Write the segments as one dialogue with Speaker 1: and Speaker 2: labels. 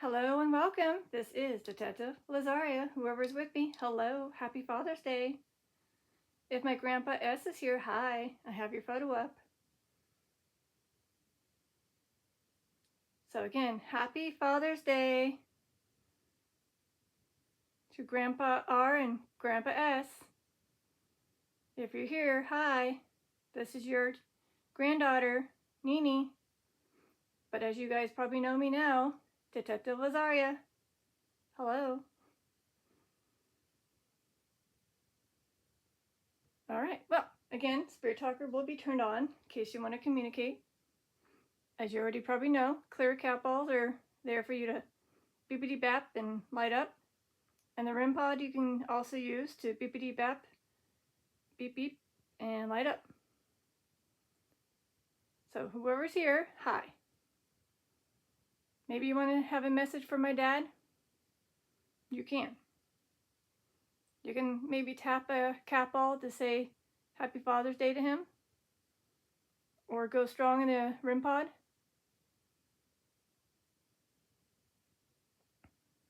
Speaker 1: Hello and welcome. This is Detective Lazaria. Whoever's with me, hello. Happy Father's Day. If my Grandpa S is here, hi. I have your photo up. So again, happy Father's Day to Grandpa R and Grandpa S. If you're here, hi. This is your granddaughter, Nini. But as you guys probably know me now, Detective Lazaria. Hello. All right, well, again, Spirit Talker will be turned on in case you want to communicate. As you already probably know, clear cat balls are there for you to beepity bap and light up. And the REM pod you can also use to beepity bap, beep beep, and light up. So whoever's here, hi. Maybe you want to have a message for my dad? You can. You can maybe tap a cat ball to say Happy Father's Day to him. Or go strong in the REM pod.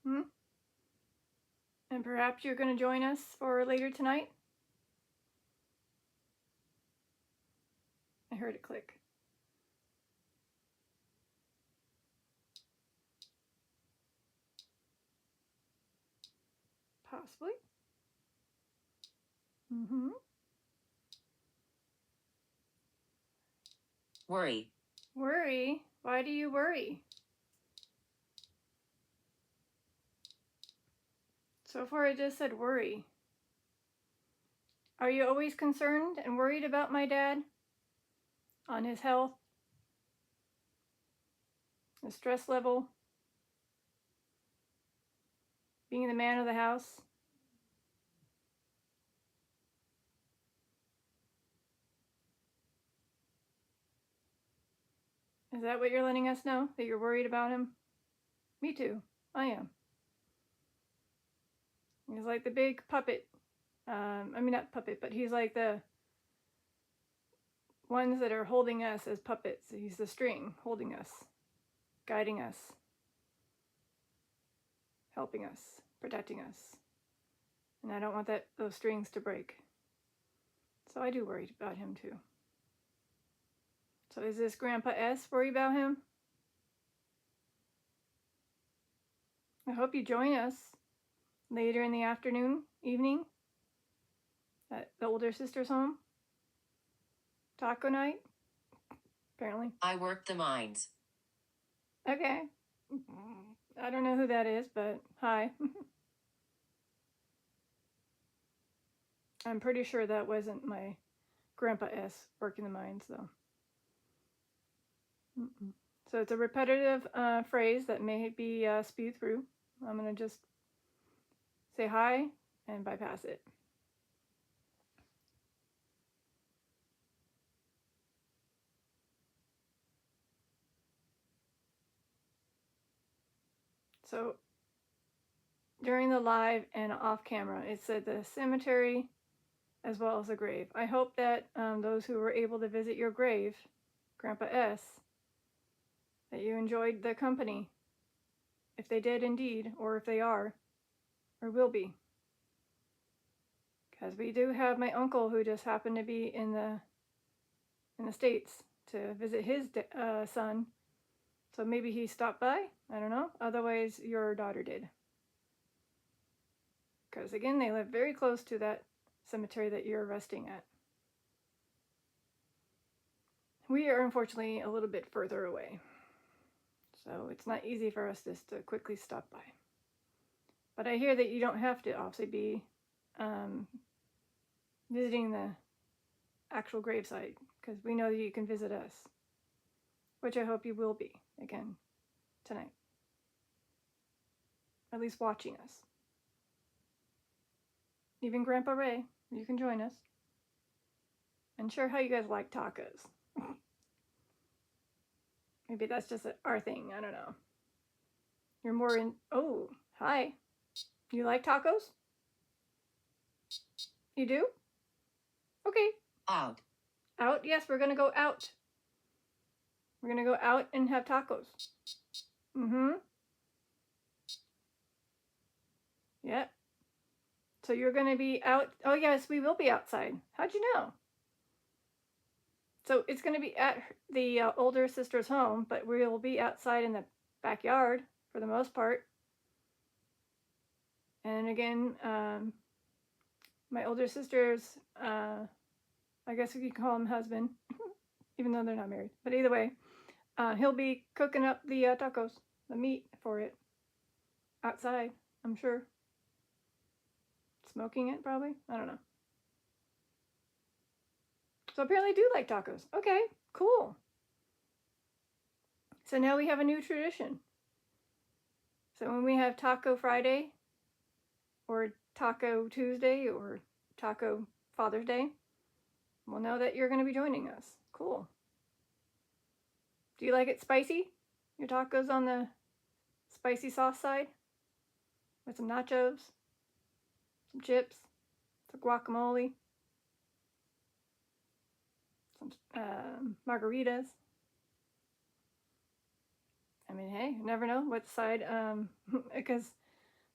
Speaker 1: And perhaps you're going to join us for later tonight. I heard it click. Possibly.
Speaker 2: Worry.
Speaker 1: Worry? Why do you worry? So far I just said worry. Are you always concerned and worried about my dad? On his health? His stress level? Being the man of the house? Is that what you're letting us know? That you're worried about him? Me too. I am. He's like the big puppet. I mean, not puppet, but he's like the ones that are holding us as puppets. He's the string holding us, guiding us, helping us, protecting us. And I don't want those strings to break. So I do worry about him too. So is this Grandpa S worried about him? I hope you join us later in the afternoon, evening, at the older sister's home. Taco night, apparently.
Speaker 2: I work the mines.
Speaker 1: Okay. I don't know who that is, but hi. I'm pretty sure that wasn't my Grandpa S working the mines, though. So it's a repetitive phrase that may be spewed through. I'm going to just say hi and bypass it. So during the live and off camera, it said the cemetery as well as the grave. I hope that those who were able to visit your grave, Grandpa S, that you enjoyed the company, if they did indeed, or if they are, or will be. Because we do have my uncle who just happened to be in the States to visit his son. So maybe he stopped by, I don't know. Otherwise, your daughter did. Because again, they live very close to that cemetery that you're resting at. We are unfortunately a little bit further away. So it's not easy for us just to quickly stop by. But I hear that you don't have to obviously be visiting the actual gravesite, because we know that you can visit us, which I hope you will be again tonight. At least watching us. Even Grandpa Ray, you can join us. And share how you guys like tacos. Maybe that's just our thing, I don't know. You're more in, oh, hi. You like tacos? You do? Okay.
Speaker 2: Out.
Speaker 1: Out? Yes, we're gonna go out. We're gonna go out and have tacos. So you're going to be out. Oh, yes, we will be outside. How'd you know? So it's going to be at the older sister's home, but we will be outside in the backyard for the most part. And again, my older sister's, I guess we could call him husband, even though they're not married. But either way, he'll be cooking up the tacos, the meat for it, outside, I'm sure. Smoking it, probably. I don't know. So apparently I do like tacos. Okay, cool. So now we have a new tradition. So when we have Taco Friday, or Taco Tuesday, or Taco Father's Day, we'll know that you're going to be joining us. Cool. Do you like it spicy? Your tacos on the spicy sauce side? With some nachos, some chips, some guacamole, some margaritas. I mean, hey, you never know what side, because,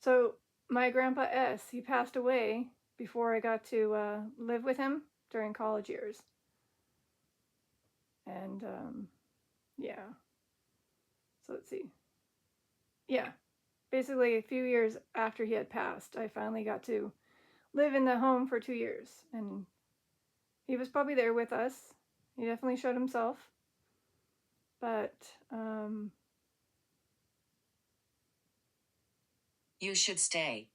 Speaker 1: so my grandpa S, he passed away before I got to live with him during college years. And, yeah. So let's see. Yeah. Basically, a few years after he had passed, I finally got to live in the home for 2 years. And he was probably there with us. He definitely showed himself. But,
Speaker 2: You should stay.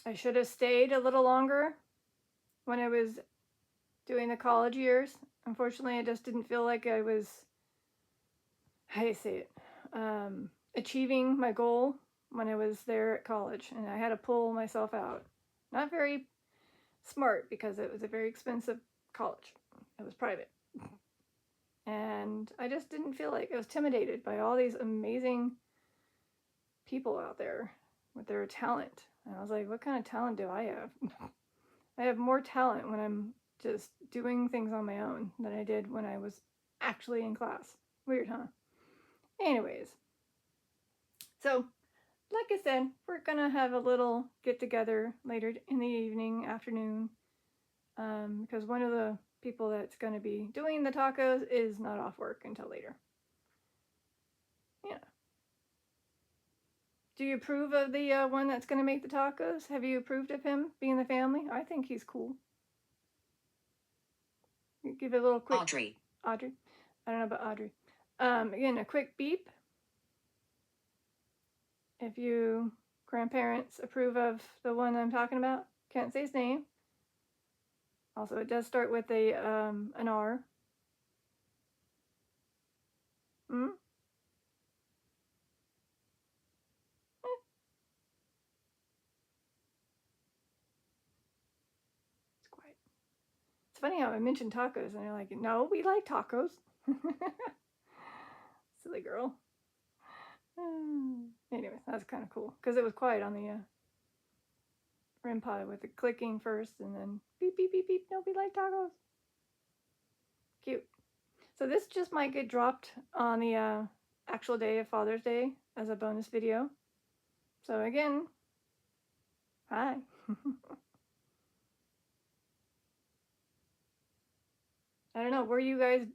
Speaker 1: I should have stayed a little longer when I was doing the college years. Unfortunately, I just didn't feel like I was, how do you say it, achieving my goal when I was there at college, and I had to pull myself out. Not very smart, because it was a very expensive college. It was private. And I just didn't feel like, I was intimidated by all these amazing people out there with their talent. And I was like, what kind of talent do I have? I have more talent when I'm just doing things on my own than I did when I was actually in class. Weird, huh? Anyways, so like I said, we're gonna have a little get together later in the evening, afternoon, because one of the people that's gonna be doing the tacos is not off work until later. Yeah. Do you approve of the one that's gonna make the tacos? Have you approved of him being the family? I think he's cool. Give it a little quick.
Speaker 2: Audrey.
Speaker 1: Audrey. I don't know about Audrey. Again, a quick beep. If you grandparents approve of the one I'm talking about, can't say his name. Also, it does start with a an R. Hmm? It's quiet. It's funny how I mentioned tacos and they're like, no, we like tacos. Silly girl. Anyway, that's kind of cool because it was quiet on the REM pod with the clicking first and then beep, beep, beep, beep. No, we like tacos. Cute. So this just might get dropped on the actual day of Father's Day as a bonus video. So again, hi. I don't know, were you guys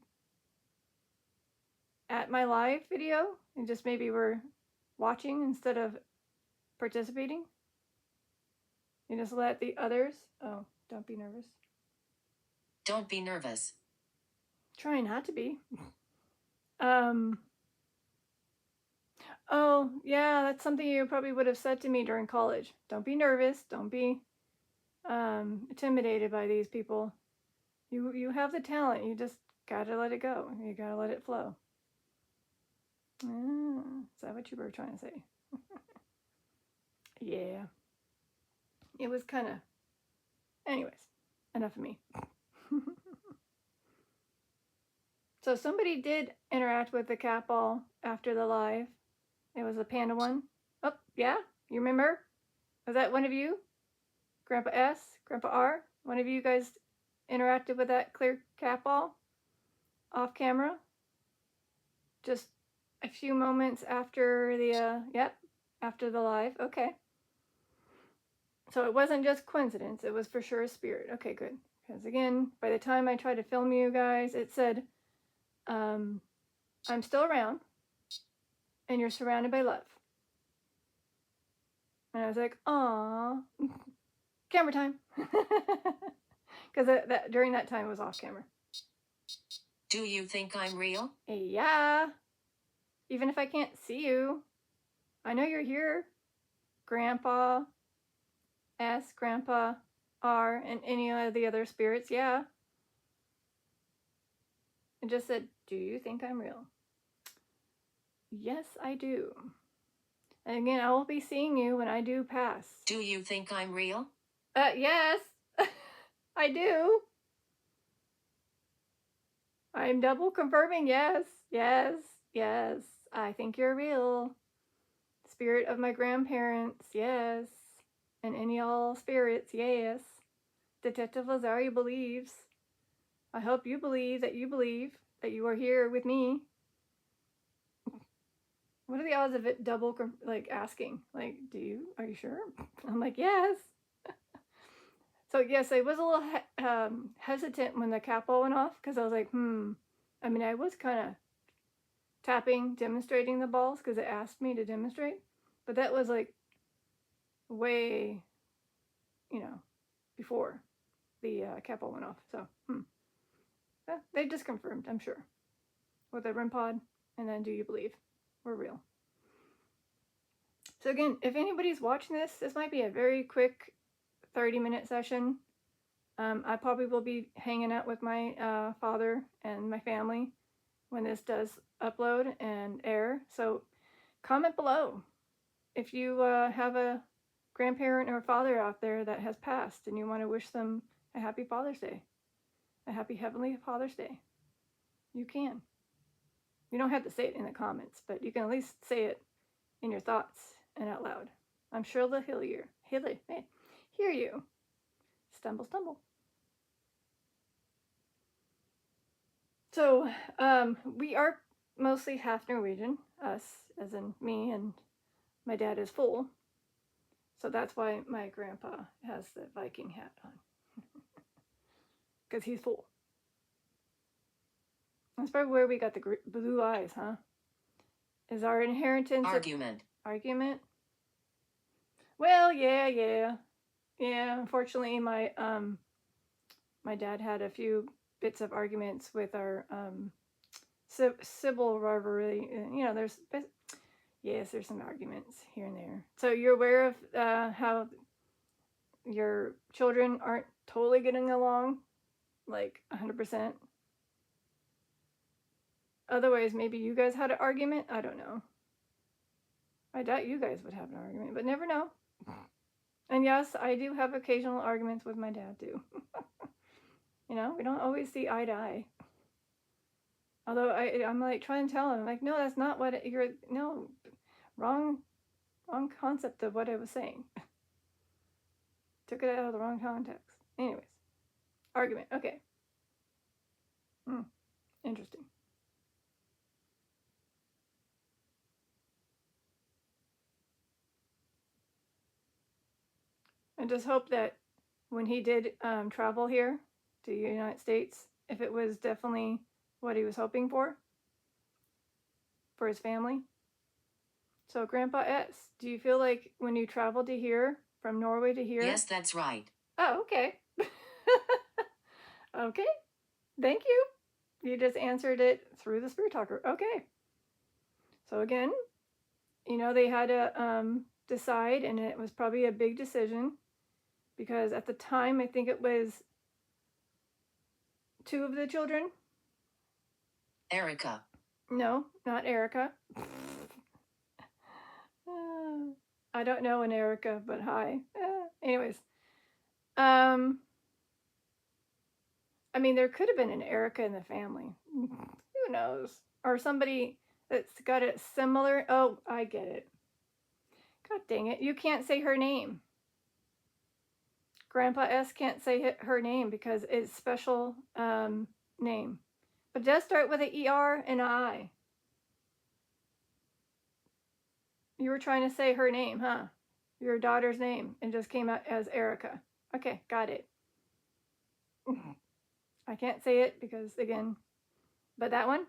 Speaker 1: at my live video and just maybe were watching instead of participating? You just let the others, oh, don't be nervous.
Speaker 2: Don't be nervous.
Speaker 1: Try not to be. Oh, yeah, that's something you probably would have said to me during college. Don't be nervous. Don't be intimidated by these people. You have the talent. You just gotta let it go. You gotta let it flow. Is that what you were trying to say? Yeah. It was kind of... Anyways, enough of me. So somebody did interact with the cat ball after the live. It was a panda one. Oh, yeah? You remember? Was that one of you? Grandpa S? Grandpa R? One of you guys interacted with that clear cat ball? Off camera? Just a few moments after the, yep, after the live. Okay. So it wasn't just coincidence. It was for sure a spirit. Okay, good. Because again, by the time I tried to film you guys, it said, I'm still around and you're surrounded by love. And I was like, aw, camera time. Because that during that time it was off camera.
Speaker 2: Do you think I'm real?
Speaker 1: Yeah. Even if I can't see you, I know you're here. Grandpa S, Grandpa R, and any of the other spirits, yeah. It just said, do you think I'm real? Yes, I do. And again, I will be seeing you when I do pass.
Speaker 2: Do you think I'm real?
Speaker 1: Yes. I do. I'm double confirming, yes, yes, yes. I think you're real. Spirit of my grandparents, yes. And any all spirits, yes. Detective Lazari believes. I hope you believe that you are here with me. What are the odds of it double, like, asking? Like, are you sure? I'm like, yes. So, yes, I was a little hesitant when the capo went off because I was like, I mean, I was kind of tapping, demonstrating the balls because it asked me to demonstrate. But that was like way, before the capo went off. So, they just confirmed, I'm sure, with the REM pod and then do you believe we're real? So again, if anybody's watching this might be a very quick 30-minute session. I probably will be hanging out with my father and my family when this does upload and air. So comment below if you have a grandparent or father out there that has passed and you want to wish them a happy Father's Day, a happy Heavenly Father's Day. You can. You don't have to say it in the comments, but you can at least say it in your thoughts and out loud. I'm sure they'll hear you. Stumble, stumble. So, we are mostly half Norwegian, us, as in me, and my dad is full. So that's why my grandpa has the Viking hat on. Because he's full. That's probably where we got the blue eyes, huh? Is our inheritance argument? Well, yeah. Unfortunately, my dad had a few bits of arguments with our civil rivalry. There's some arguments here and there. So you're aware of how your children aren't totally getting along, like 100%. Otherwise, maybe you guys had an argument. I don't know. I doubt you guys would have an argument, but never know. And yes, I do have occasional arguments with my dad too. We don't always see eye to eye. Although I'm like trying to tell him, like, no, that's not what wrong concept of what I was saying. Took it out of the wrong context. Anyways, argument. Okay. Interesting. I just hope that when he did travel here to the United States, if it was definitely what he was hoping for his family. So, Grandpa S, do you feel like when you traveled to here, from Norway to here?
Speaker 2: Yes, that's right.
Speaker 1: Oh, okay. Okay. Thank you. You just answered it through the Spirit Talker. Okay. So again, they had to decide, and it was probably a big decision because at the time, I think it was 2 of the children.
Speaker 2: Erica.
Speaker 1: No, not Erica. I don't know an Erica, but hi. Anyways. I mean, there could have been an Erica in the family. Who knows? Or somebody that's got a similar... Oh, I get it. God dang it. You can't say her name. Grandpa S can't say her name because it's special name. But it does start with an ER and an I. You were trying to say her name, huh? your daughter's name and just came out as Erica. Okay, got it. I can't say it because, again, but that one,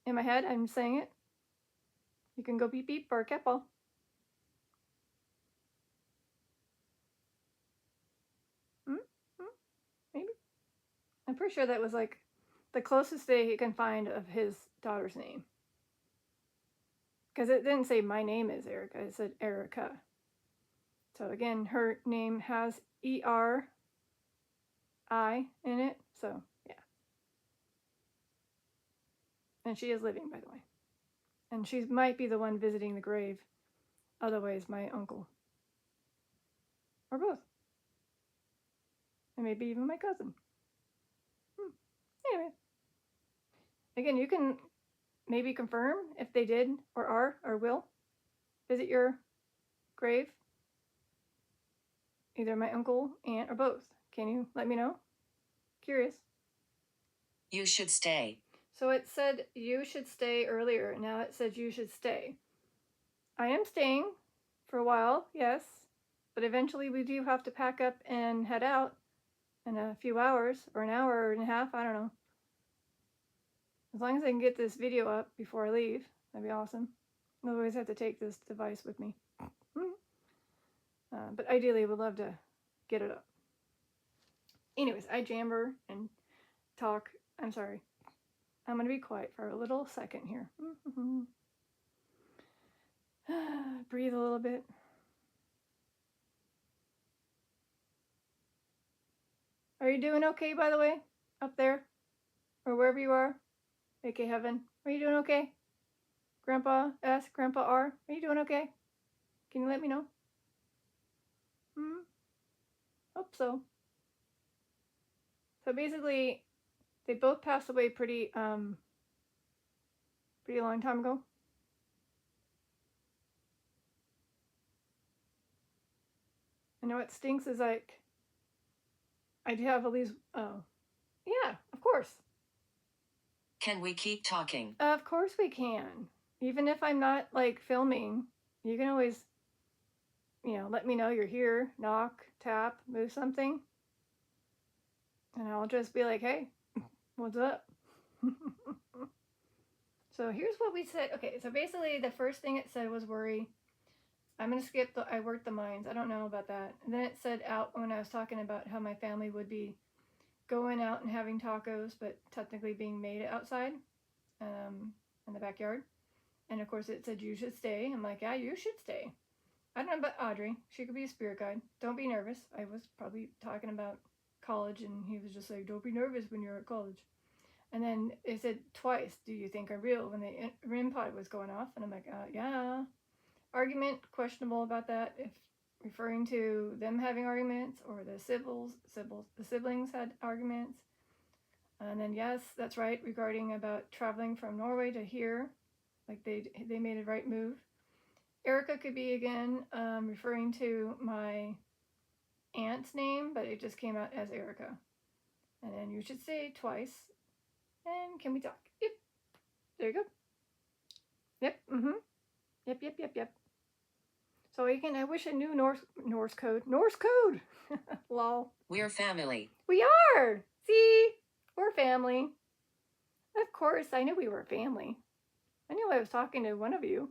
Speaker 1: in my head, I'm saying it. You can go beep beep or keppel. Maybe. I'm pretty sure that was like the closest thing he can find of his daughter's name. Because it didn't say my name is Erica, it said Erica. So again, her name has E-R-I in it, so yeah. And she is living, by the way. And she might be the one visiting the grave. Otherwise, my uncle. Or both. And maybe even my cousin. Anyway. Again, you can maybe confirm if they did or are or will visit your grave. Either my uncle, aunt, or both. Can you let me know? Curious.
Speaker 2: You should stay.
Speaker 1: So it said you should stay earlier. Now it says you should stay. I am staying for a while, yes. But eventually we do have to pack up and head out in a few hours, or an hour and a half, I don't know. As long as I can get this video up before I leave, that'd be awesome. Otherwise I have to take this device with me. But ideally I would love to get it up. Anyways, I jammer and talk. I'm sorry. I'm going to be quiet for a little second here. Breathe a little bit. Are you doing okay, by the way? Up there? Or wherever you are? aka heaven. Are you doing okay? Grandpa S, Grandpa R, are you doing okay? Can you let me know? Hope so. So basically, they both passed away pretty long time ago. I know what stinks is like, I do have at least, oh, yeah, of course.
Speaker 2: Can we keep talking?
Speaker 1: Of course we can. Even if I'm not like filming, you can always, let me know you're here, knock, tap, move something. And I'll just be like, hey, what's up? So here's what we said. Okay, so basically the first thing it said was worry. I'm going to skip I worked the mines. I don't know about that. And then it said out when I was talking about how my family would be going out and having tacos, but technically being made outside in the backyard. And of course it said you should stay. I'm like, yeah, you should stay. I don't know about Audrey. She could be a spirit guide. Don't be nervous. I was probably talking about college and he was just like, don't be nervous when you're at college. And then it said twice, do you think are real, when the REM pod was going off? And I'm like, yeah. Argument, questionable about that, if referring to them having arguments or the siblings had arguments. And then yes, that's right, regarding about traveling from Norway to here, like they made a right move. Erica could be again referring to my aunt's name, but it just came out as Erica. And then you should say twice. And can we talk? Yep. There you go. Yep. Yep. So again, I wish I knew Norse code. Norse code! Lol.
Speaker 2: We're family.
Speaker 1: We are! See? We're family. Of course, I knew we were family. I knew I was talking to one of you.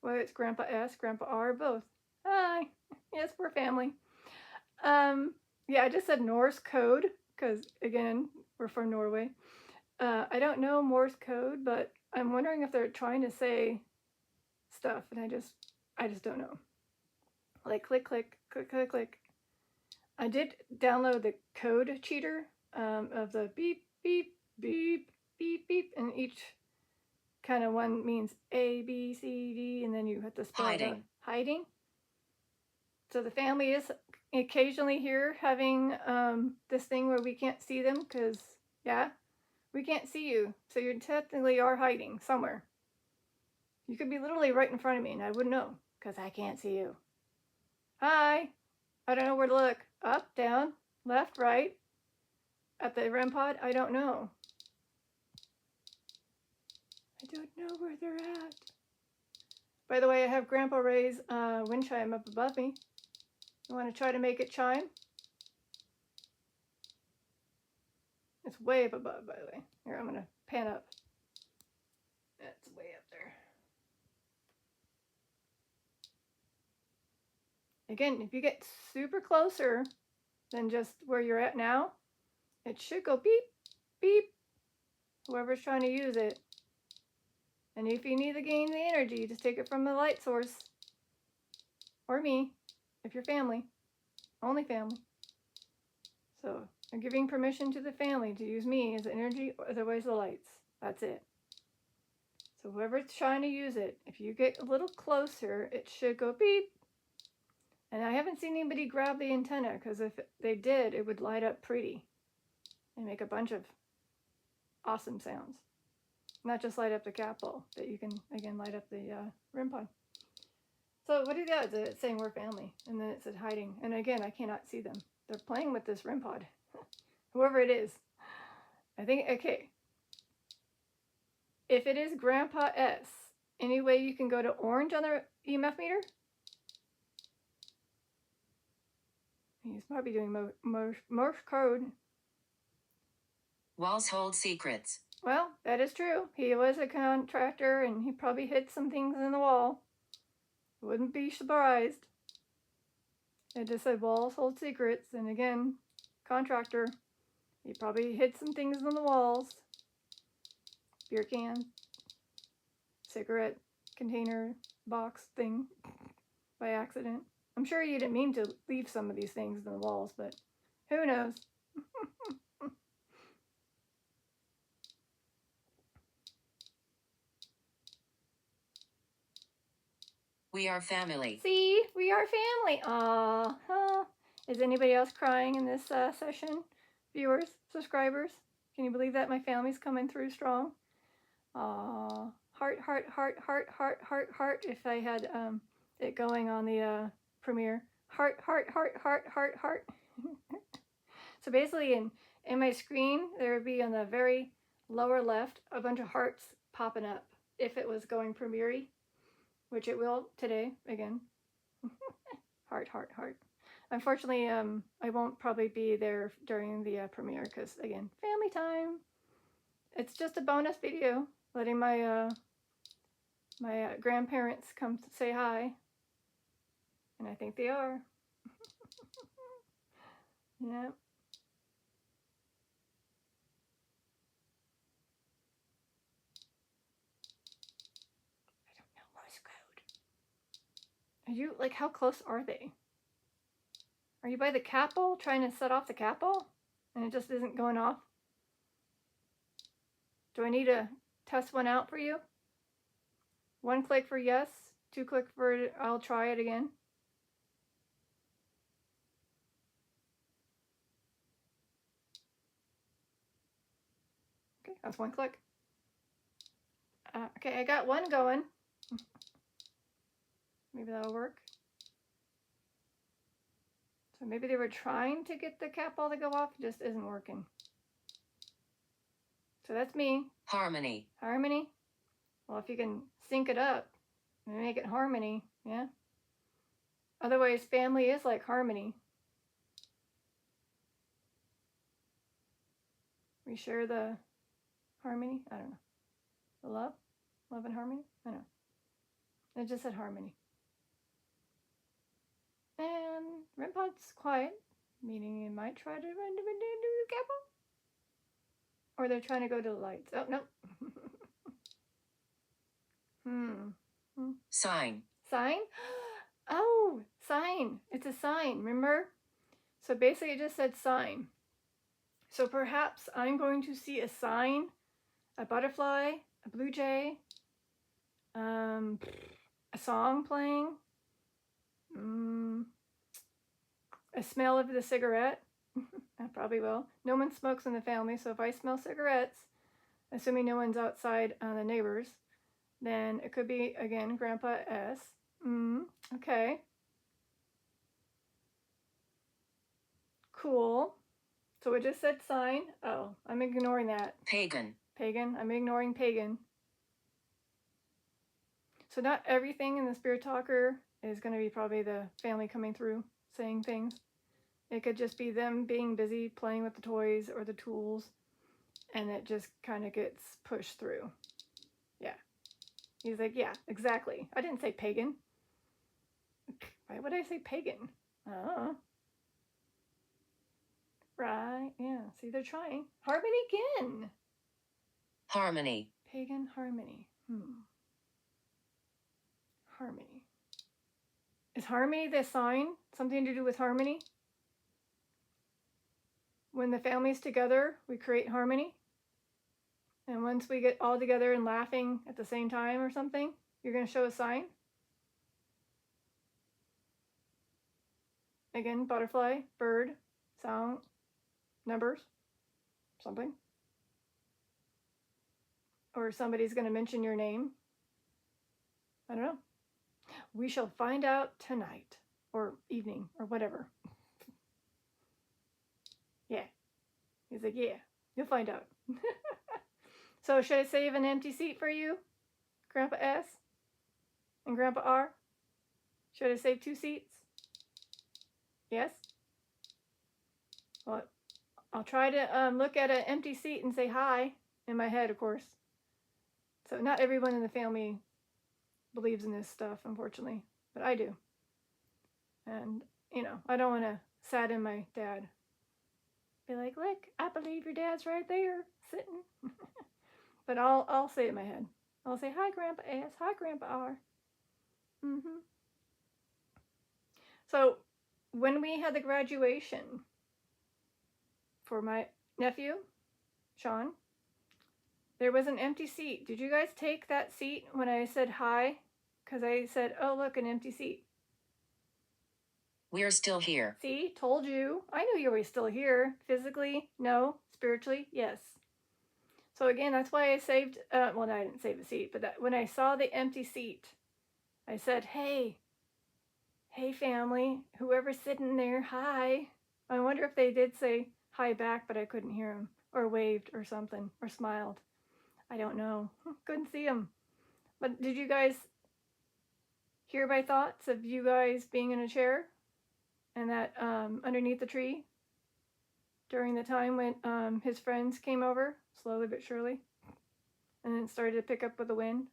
Speaker 1: Whether it's Grandpa S, Grandpa R, both. Hi. Yes, we're family. Yeah, I just said Norse code, because again, we're from Norway. I don't know Morse code, but I'm wondering if they're trying to say stuff, and I just don't know. Like click, click, click, click, click. I did download the code cheater of the beep, beep, beep, beep, beep, and each kind of one means A, B, C, D, and then you have to spell it out. Hiding. So the family is occasionally here having this thing where we can't see them because, yeah, we can't see you. So you technically are hiding somewhere. You could be literally right in front of me and I wouldn't know because I can't see you. Hi. I don't know where to look. Up, down, left, right. At the REM pod, I don't know. I don't know where they're at. By the way, I have Grandpa Ray's wind chime up above me. You want to try to make it chime? It's way up above, by the way. Here, I'm going to pan up. That's way up there. Again, if you get super closer than just where you're at now, it should go beep, beep, whoever's trying to use it. And if you need to gain the energy, just take it from the light source. Or me, if you're family. Only family. So I'm giving permission to the family to use me as energy, otherwise the lights. That's it. So whoever's trying to use it, if you get a little closer, it should go beep. And I haven't seen anybody grab the antenna, because if they did, it would light up pretty and make a bunch of awesome sounds. Not just light up the capsule, but you can, again, light up the REM pod. So what do the odds? It's saying we're family, and then it said hiding. And again, I cannot see them. They're playing with this REM pod. Whoever it is. I think, okay. If it is Grandpa S, any way you can go to orange on the EMF meter? He's probably doing Morse code.
Speaker 2: Walls hold secrets.
Speaker 1: Well, that is true. He was a contractor, and he probably hid some things in the wall. Wouldn't be surprised. It just said walls hold secrets, and again, contractor. He probably hid some things in the walls. Beer can, cigarette container, box thing by accident. I'm sure you didn't mean to leave some of these things in the walls, but who knows?
Speaker 2: We are family.
Speaker 1: See, we are family. Huh. Is anybody else crying in this session? Viewers, subscribers? Can you believe that my family's coming through strong? Heart, heart, heart, heart, heart, heart, heart. If I had it going on the premiere. Heart, heart, heart, heart, heart, heart. So basically in my screen, there would be on the very lower left a bunch of hearts popping up if it was going premiere, which it will today again. Heart, heart, heart. Unfortunately, I won't probably be there during the premiere because, again, family time. It's just a bonus video letting my my grandparents come to say hi. And I think they are. Yeah. I don't know Morse code. Are you, like, how close are they? Are you by the capsule trying to set off the capsule? And it just isn't going off? Do I need to test one out for you? 1 click for yes, 2 click for I'll try it again. Okay, that's 1 click. Okay, I got one going. Maybe that'll work. So maybe they were trying to get the capsule to go off, it just isn't working. So that's me.
Speaker 2: Harmony.
Speaker 1: Harmony? Well, if you can sync it up and make it harmony, yeah. Otherwise, family is like harmony. We share the harmony? I don't know. The love? Love and harmony? I don't know. It just said harmony. And REM pod's quiet, meaning it might try to run to the capsule. Or they're trying to go to the lights. Oh, no.
Speaker 2: Sign.
Speaker 1: Sign? Oh, sign. It's a sign, remember? So basically it just said sign. So perhaps I'm going to see a sign, a butterfly, a blue jay, a song playing, a smell of the cigarette. I probably will. No one smokes in the family, so if I smell cigarettes, assuming no one's outside the neighbors, then it could be, again, Grandpa S. Okay. Cool. So it just said sign. Oh, I'm ignoring that.
Speaker 2: Pagan.
Speaker 1: Pagan. I'm ignoring pagan. So not everything in the Spirit Talker is going to be probably the family coming through saying things. It could just be them being busy playing with the toys or the tools, and it just kind of gets pushed through. Yeah. He's like, yeah, exactly. I didn't say pagan. Why would I say pagan? Oh. Right. Yeah. See, they're trying. Harmony again.
Speaker 2: Harmony.
Speaker 1: Pagan harmony. Harmony. Is harmony the sign? Something to do with harmony? When the family's together, we create harmony. And once we get all together and laughing at the same time or something, you're going to show a sign. Again, butterfly, bird, sound, numbers, something. Or somebody's going to mention your name. I don't know. We shall find out tonight or evening or whatever. Yeah. He's like, yeah, you'll find out. So should I save an empty seat for you, Grandpa S and Grandpa R? Should I save 2 seats? Yes? Well, I'll try to look at an empty seat and say hi in my head, of course. So not everyone in the family believes in this stuff, unfortunately, but I do. And, I don't want to sadden my dad. Be like, look, I believe your dad's right there, sitting. But I'll say it in my head. I'll say, hi, Grandpa S. Hi, Grandpa R. So when we had the graduation for my nephew, Sean, there was an empty seat. Did you guys take that seat when I said hi? Because I said, oh, look, an empty seat.
Speaker 2: We're still here.
Speaker 1: See, told you. I knew you were still here. Physically, no. Spiritually, yes. So again, that's why I saved, well, no, I didn't save a seat, but when I saw the empty seat, I said, hey family, whoever's sitting there, hi. I wonder if they did say hi back, but I couldn't hear them, or waved or something, or smiled. I don't know. Couldn't see them. But did you guys hear my thoughts of you guys being in a chair and that underneath the tree during the time when his friends came over, slowly but surely, and then started to pick up with the wind?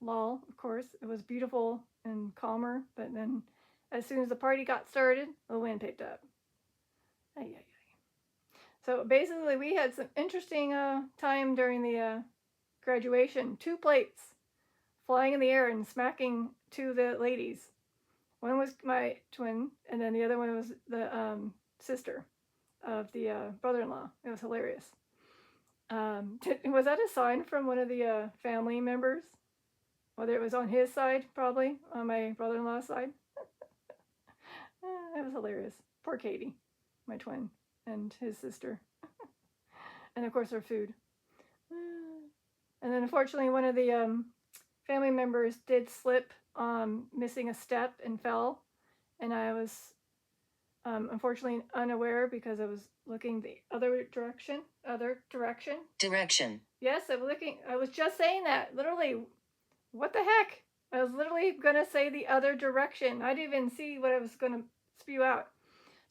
Speaker 1: Lol, of course. It was beautiful and calmer, but then as soon as the party got started, the wind picked up. Ay, ay, ay. So basically, we had some interesting time during the graduation. 2 plates flying in the air and smacking 2 of the ladies. One was my twin, and then the other one was the sister of the brother-in-law. It was hilarious. Was that a sign from one of the family members? Whether it was on his side, probably, on my brother-in-law's side. It was hilarious. Poor Katie, my twin, and his sister. And of course, our food. And then unfortunately, one of the family members did slip, missing a step and fell. And I was unfortunately unaware because I was looking the other direction. Direction. Yes, I was just saying that. Literally, what the heck? I was literally going to say the other direction. I didn't even see what I was going to spew out.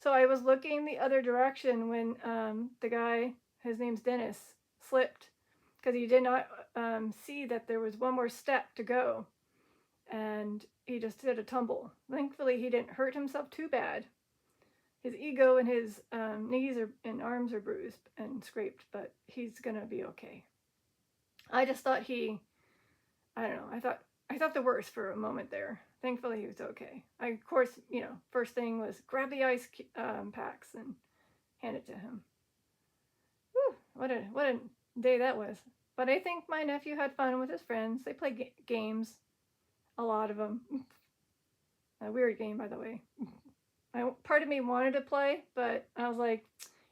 Speaker 1: So I was looking the other direction when the guy, his name's Dennis, slipped because he did not see that there was one more step to go. And he just did a tumble. Thankfully, he didn't hurt himself too bad. His ego and his knees and arms are bruised and scraped, but he's going to be okay. I just thought I don't know, I thought the worst for a moment there. Thankfully, he was okay. Of course, first thing was grab the ice packs and hand it to him. Whew, what a day that was. But I think my nephew had fun with his friends. They played games, a lot of them. A weird game, by the way. Part of me wanted to play, but I was like,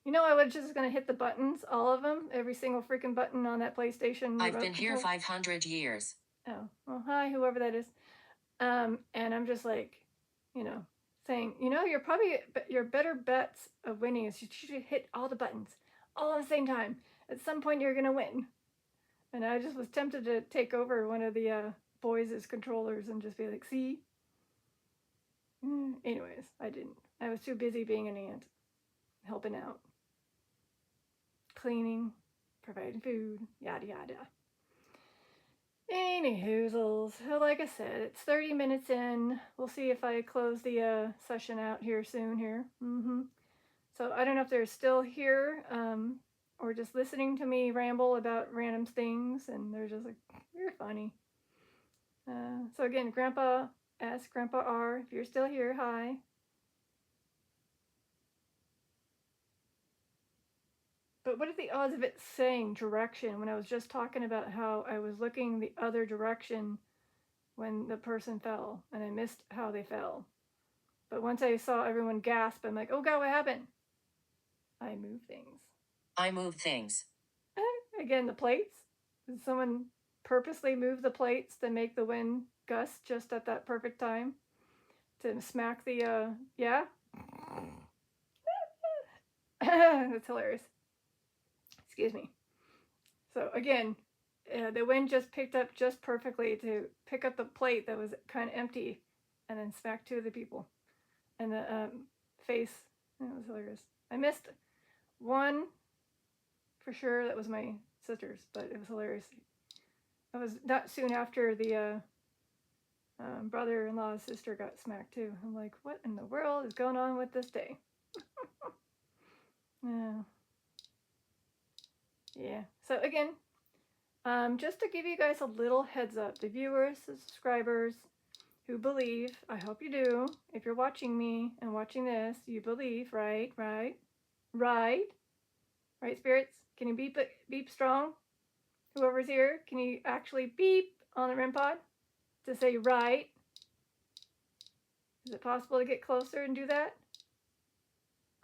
Speaker 1: I was just going to hit the buttons, all of them, every single freaking button on that PlayStation.
Speaker 2: I've been here 500 years.
Speaker 1: Oh, well, hi, whoever that is. And I'm just like, saying, your better bets of winning is you should hit all the buttons all at the same time. At some point, you're going to win. And I just was tempted to take over one of the boys as controllers and just be like, see? Anyways, I didn't. I was too busy being an aunt, helping out, cleaning, providing food, yada yada. Anyhoozles, like I said, it's 30 minutes in. We'll see if I close the session out here soon here. So I don't know if they're still here or just listening to me ramble about random things, and they're just like, you're funny. So again, Grandpa S, Grandpa R, if you're still here, hi. But what are the odds of it saying direction when I was just talking about how I was looking the other direction when the person fell and I missed how they fell? But once I saw everyone gasp, I'm like, oh God, what happened? I move things.
Speaker 2: I move things.
Speaker 1: Again, the plates. Did someone purposely move the plates to make the wind gust just at that perfect time? To smack the, yeah? That's hilarious. Excuse me. So again, the wind just picked up just perfectly to pick up the plate that was kind of empty and then smack two of the people. And the face, that was hilarious. I missed one for sure, that was my sister's, but it was hilarious. It was not soon after the brother-in-law's sister got smacked too. I'm like, what in the world is going on with this day? Yeah. So again, just to give you guys a little heads up, the viewers, the subscribers who believe, I hope you do. If you're watching me and watching this, you believe, right? Right, spirits? Can you beep strong? Whoever's here, can you actually beep on the REM pod to say right? Is it possible to get closer and do that?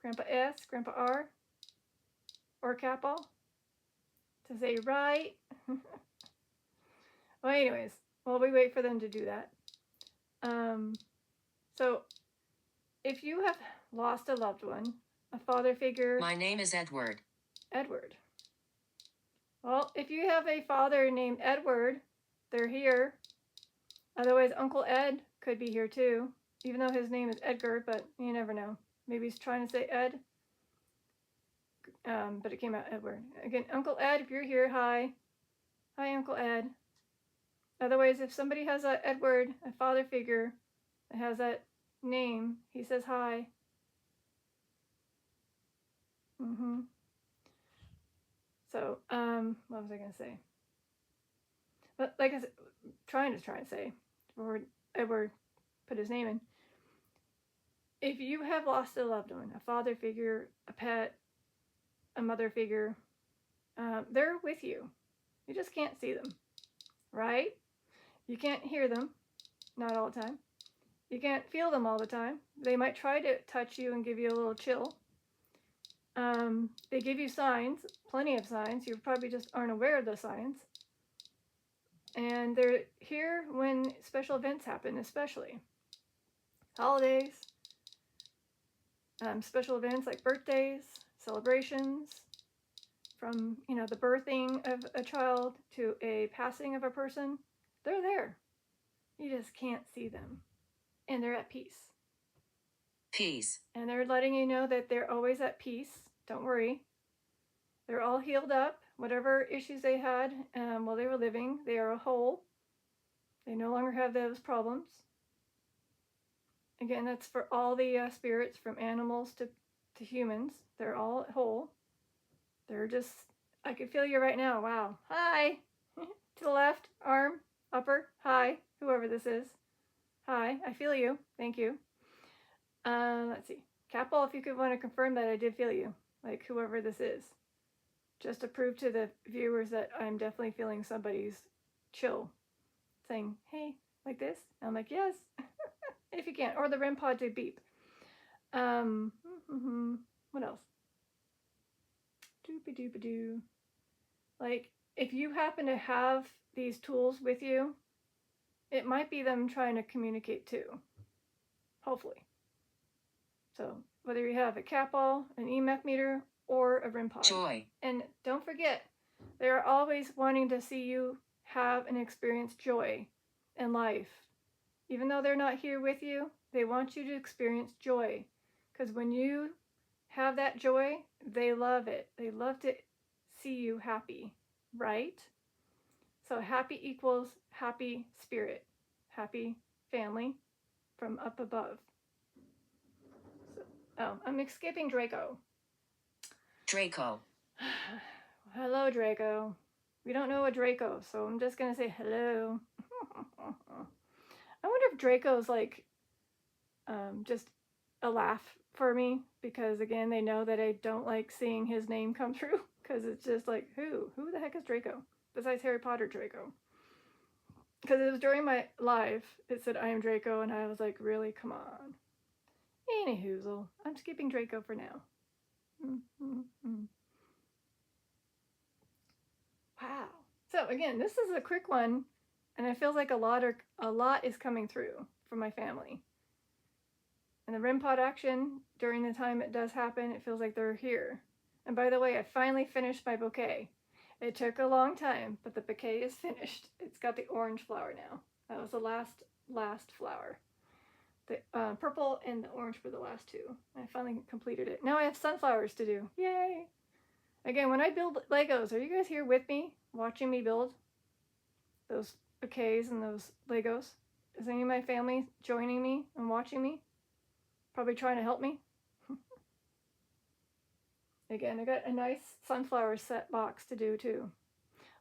Speaker 1: Grandpa S, Grandpa R, or Capall to say right. Well, anyways, while we wait for them to do that. So if you have lost a loved one, a father figure.
Speaker 2: My name is Edward.
Speaker 1: Edward. Well, if you have a father named Edward, they're here. Otherwise, Uncle Ed could be here too, even though his name is Edgar, but you never know. Maybe he's trying to say Ed, but it came out Edward. Again, Uncle Ed, if you're here, hi. Hi, Uncle Ed. Otherwise, if somebody has a Edward, a father figure that has that name, he says hi. So, what was I going to say? But like I said, trying to say, before Edward put his name in, if you have lost a loved one, a father figure, a pet, a mother figure, they're with you. You just can't see them, right? You can't hear them, not all the time. You can't feel them all the time. They might try to touch you and give you a little chill. They give you signs, plenty of signs. You probably just aren't aware of the signs. And they're here when special events happen, especially holidays, special events like birthdays, celebrations, from the birthing of a child to a passing of a person. They're there. You just can't see them, and they're at peace.
Speaker 2: Peace.
Speaker 1: And they're letting you know that they're always at peace. Don't worry. They're all healed up. Whatever issues they had while they were living, they are whole. They no longer have those problems. Again, that's for all the spirits, from animals to humans. They're all whole. They're just, I can feel you right now. Wow. Hi. To the left, arm, upper, hi, whoever this is. Hi, I feel you. Thank you. Let's see. Capall, if you could want to confirm that I did feel you, like whoever this is. Just to prove to the viewers that I'm definitely feeling somebody's chill. Saying, hey, like this? I'm like, yes. If you can. Or the REM pod to beep. What else? Doopy-doopy-doo. Like, if you happen to have these tools with you, it might be them trying to communicate too. Hopefully. So, whether you have a Capall, an EMF meter, or a REM pod.
Speaker 2: Joy.
Speaker 1: And don't forget, they're always wanting to see you have and experience joy. in life. Even though they're not here with you, they want you to experience joy. Because when you have that joy, they love it. They love to see you happy, right? So happy equals happy spirit, happy family from up above. So, oh, I'm skipping Draco.
Speaker 2: Draco.
Speaker 1: Hello, Draco. We don't know a Draco, so I'm just gonna say hello. I wonder if Draco's like just a laugh for me because again they know that I don't like seeing his name come through because it's just like who the heck is Draco besides Harry Potter Draco? Because it was during my live, it said I am Draco, and I was like, really, come on. Anyhoozle, I'm skipping Draco for now. Wow. So again, this is a quick one, and it feels like a lot is coming through from my family. And the REM pod action, during the time it does happen, it feels like they're here. And by the way, I finally finished my bouquet. It took a long time, but the bouquet is finished. It's got the orange flower now. That was the last flower. The purple and the orange were the last two. I finally completed it. Now I have sunflowers to do. Yay! Again, when I build Legos, are you guys here with me, watching me build those bouquets and those Legos? Is any of my family joining me and watching me? Probably trying to help me. Again, I got a nice sunflower set box to do too.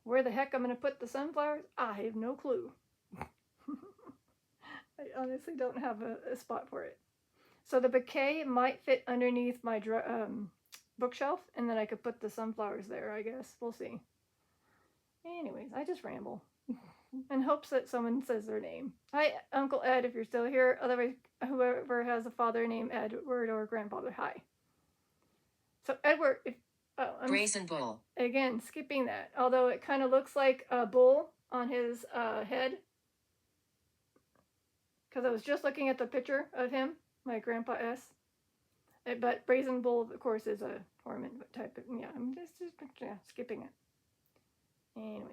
Speaker 1: Where the heck I'm going to put the sunflowers, I have no clue. I honestly don't have a spot for it. So the bouquet might fit underneath my bookshelf, and then I could put the sunflowers there, I guess. We'll see. Anyways, I just ramble in hopes that someone says their name. Hi, Uncle Ed, if you're still here. Otherwise, whoever has a father named Edward or grandfather, hi. So Edward, I'm
Speaker 2: Brazen bull.
Speaker 1: again skipping that, although it kind of looks like a bull on his head. Because I was just looking at the picture of him, my Grandpa S. But brazen bull, of course, is a torment type of, yeah, I'm just skipping it. Anyways.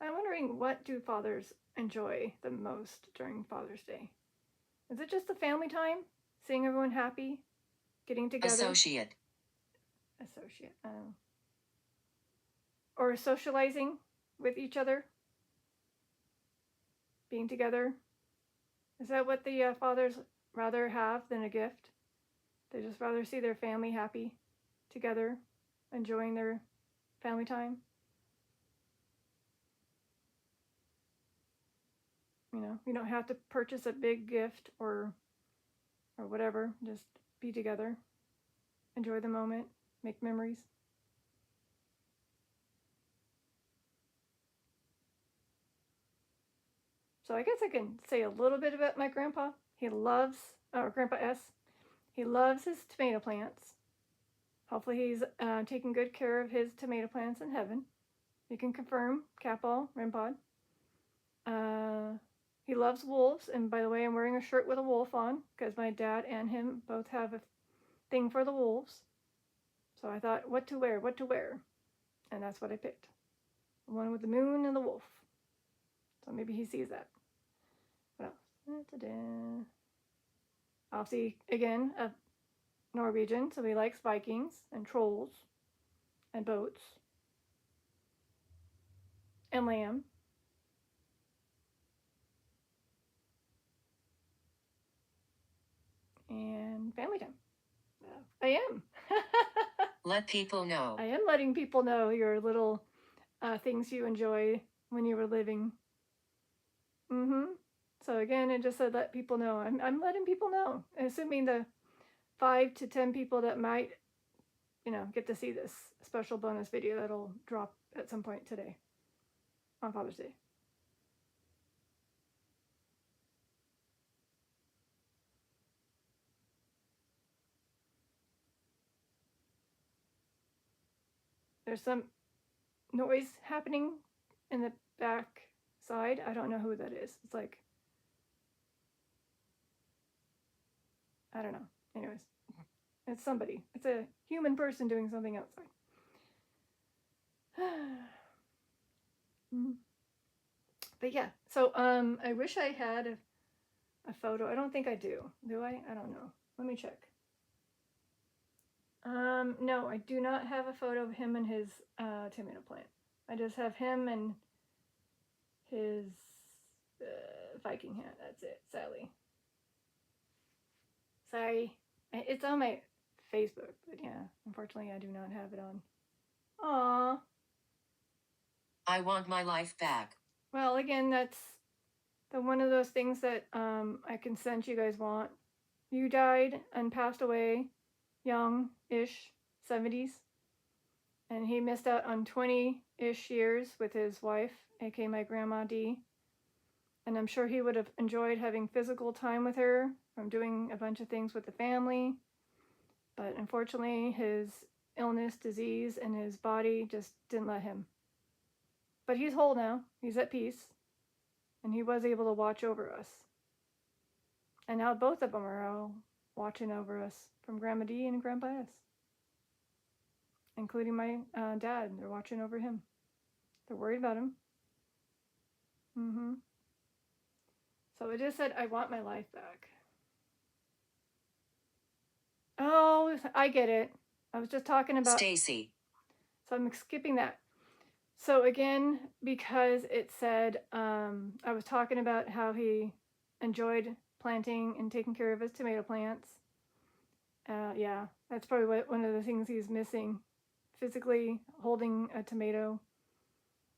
Speaker 1: I'm wondering, what do fathers enjoy the most during Father's Day? Is it just the family time? Seeing everyone happy? Getting together?
Speaker 2: Associate.
Speaker 1: Or socializing with each other? Being together? Is that what the fathers rather have than a gift? They just rather see their family happy together, enjoying their family time? You know, you don't have to purchase a big gift or whatever. Just be together, enjoy the moment, make memories. So I guess I can say a little bit about my grandpa. He loves, or Grandpa S, he loves his tomato plants. Hopefully he's taking good care of his tomato plants in heaven. You can confirm, Capall, Rimpod. He loves wolves, and by the way, I'm wearing a shirt with a wolf on because my dad and him both have a thing for the wolves. So I thought, what to wear, and that's what I picked. The one with the moon and the wolf. So maybe he sees that. What else? Da-da-da. Obviously, again, a Norwegian, so he likes Vikings and trolls and boats and lamb. And family time. I am.
Speaker 2: Let people know.
Speaker 1: I am letting people know your little things you enjoy when you were living. So again, it just said let people know. I'm letting people know, assuming the 5 to 10 people that might, get to see this special bonus video that'll drop at some point today on Father's Day. There's some noise happening in the back side. I don't know who that is. It's like, I don't know. Anyways, it's somebody. It's a human person doing something outside. But yeah, so I wish I had a photo. I don't think I do. Do I? I don't know. Let me check. No, I do not have a photo of him and his tomato plant. I just have him and his Viking hat. That's it, Sally. Sorry. It's on my Facebook, but yeah, unfortunately I do not have it on. Aww.
Speaker 2: I want my life back.
Speaker 1: Well, again, that's the one of those things that I can sense you guys want. You died and passed away young-ish, 70s. And he missed out on 20-ish years with his wife, aka my Grandma Dee. And I'm sure he would have enjoyed having physical time with her from doing a bunch of things with the family. But unfortunately, his illness, disease, and his body just didn't let him. But he's whole now. He's at peace. And he was able to watch over us. And now both of them are all watching over us, from Grandma Dee and Grandpa S. Including my dad. They're watching over him. They're worried about him. So it just said, I want my life back. Oh, I get it. I was just talking about
Speaker 2: Stacy.
Speaker 1: So I'm skipping that. So again, because it said, I was talking about how he enjoyed planting and taking care of his tomato plants. Yeah, that's probably one of the things he's missing. Physically holding a tomato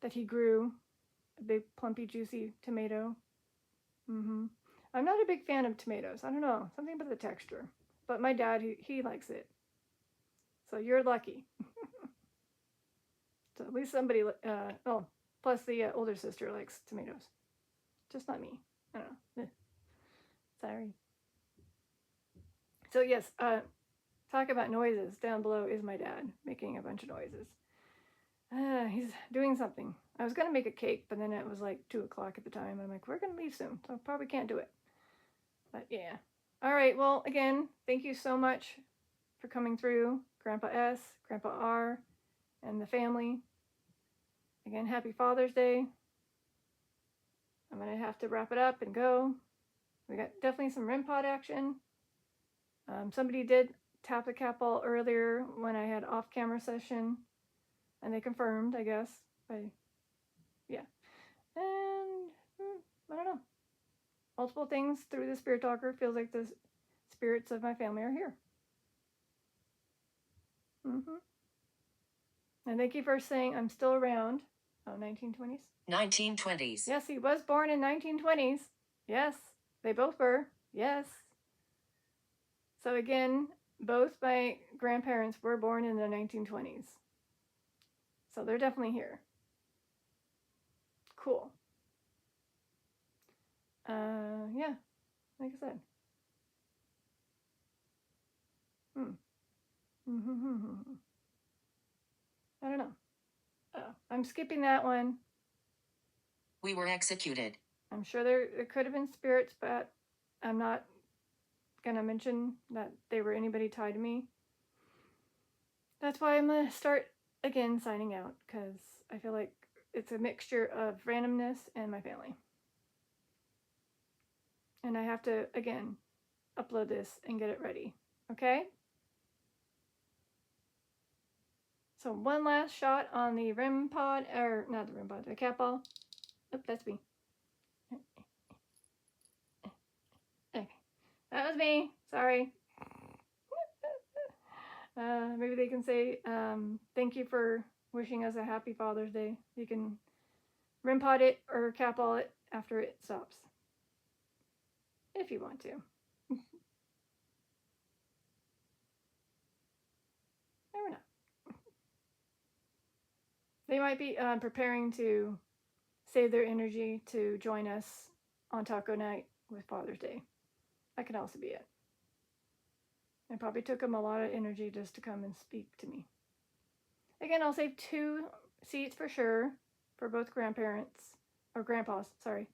Speaker 1: that he grew, a big plumpy juicy tomato. I'm not a big fan of tomatoes. I don't know, something about the texture. But my dad, he likes it. So you're lucky. So at least somebody, plus the older sister likes tomatoes. Just not me. I don't know. Sorry. So yes, talk about noises. Down below is my dad making a bunch of noises. He's doing something. I was gonna make a cake, but then it was like 2 o'clock at the time. I'm like, we're gonna leave soon, so probably can't do it. But yeah. All right. Well, again, thank you so much for coming through, Grandpa S, Grandpa R, and the family. Again, happy Father's Day. I'm gonna have to wrap it up and go. We got definitely some REM pod action. Somebody did tap the cat ball earlier when I had off-camera session, and they confirmed, I guess. Yeah. And I don't know. Multiple things through the spirit talker. Feels like the spirits of my family are here. And thank you for saying I'm still around. Oh, 1920s?
Speaker 2: 1920s.
Speaker 1: Yes, he was born in 1920s. Yes, they both were. Yes. So again, both my grandparents were born in the 1920s. So they're definitely here. Cool. Yeah, like I said. I don't know. I'm skipping that one.
Speaker 2: We were executed.
Speaker 1: I'm sure there could have been spirits, but I'm not gonna mention that they were anybody tied to me. That's why I'm gonna start again signing out, because I feel like it's a mixture of randomness and my family. And I have to, again, upload this and get it ready. Okay? So one last shot on the REM pod, or not the REM pod, the cat ball. Oop, that's me. Okay. That was me. Sorry. Maybe they can say thank you for wishing us a happy Father's Day. You can REM pod it or cat ball it after it stops. If you want to. Never know. They might be preparing to save their energy to join us on taco night with Father's Day. That could also be it. It probably took them a lot of energy just to come and speak to me. Again, I'll save 2 seats for sure for both grandparents. or grandpas, sorry.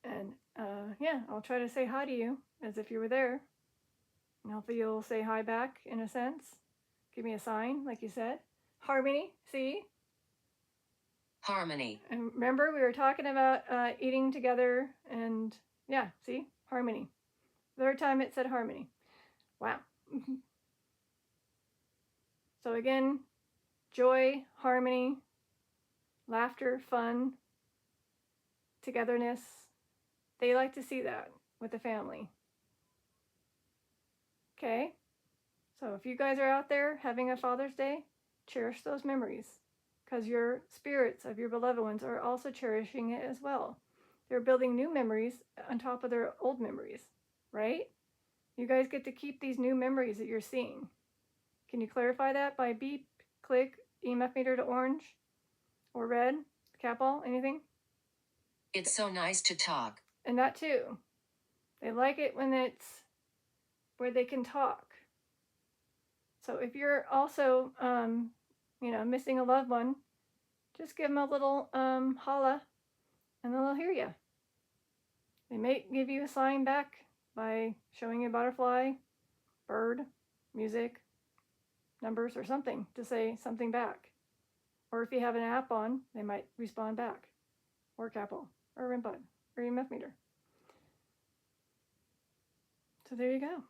Speaker 1: And yeah, I'll try to say hi to you as if you were there. And hopefully you'll say hi back in a sense. Give me a sign, like you said. Harmony, see?
Speaker 2: Harmony.
Speaker 1: And remember, we were talking about eating together, and yeah, see? Harmony. Third time it said harmony. Wow. So again, joy, harmony, laughter, fun, togetherness. They like to see that with the family. Okay? So if you guys are out there having a Father's Day, cherish those memories, because your spirits of your beloved ones are also cherishing it as well. They're building new memories on top of their old memories, right? You guys get to keep these new memories that you're seeing. Can you clarify that by beep, click, EMF meter to orange or red, cap all, anything?
Speaker 2: It's so nice to talk.
Speaker 1: And that too. They like it when it's where they can talk. So if you're also, missing a loved one, just give them a little holla and they'll hear you. They may give you a sign back by showing you a butterfly, bird, music, numbers, or something to say something back. Or if you have an app on, they might respond back. Or Capel, or REM pod, or EMF meter. So there you go.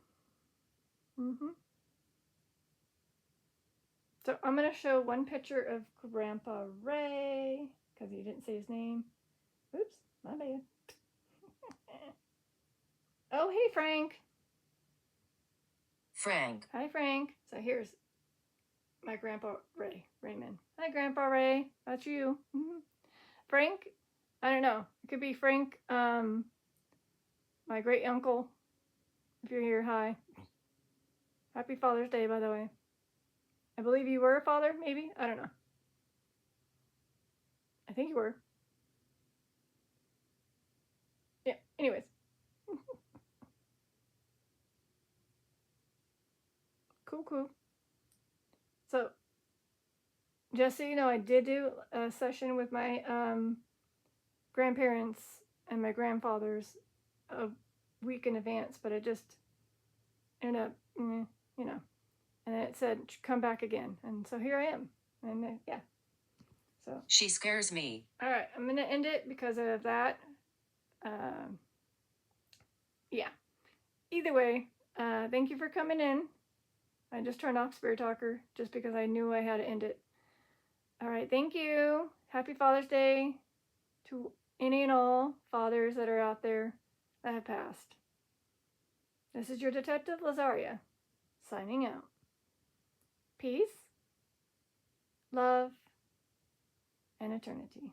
Speaker 1: So I'm going to show one picture of Grandpa Ray, because he didn't say his name. Oops, my bad. Oh, hey, Frank.
Speaker 2: Frank.
Speaker 1: Hi, Frank. So here's my Grandpa Ray, Raymond. Hi, Grandpa Ray. That's you. Frank, I don't know. It could be Frank, my great uncle. If you're here, hi. Happy Father's Day, by the way. I believe you were a father, maybe? I don't know. I think you were. Yeah, anyways. Cool. So, just so you know, I did do a session with my grandparents and my grandfathers a week in advance, but it just ended up, and it said, come back again. And so here I am. And yeah. So.
Speaker 2: She scares me.
Speaker 1: All right, I'm going to end it because of that. Yeah. Either way, thank you for coming in. I just turned off Spirit Talker just because I knew I had to end it. All right, thank you. Happy Father's Day to any and all fathers that are out there that have passed. This is your Detective Lazaria, signing out. Peace, love, and eternity.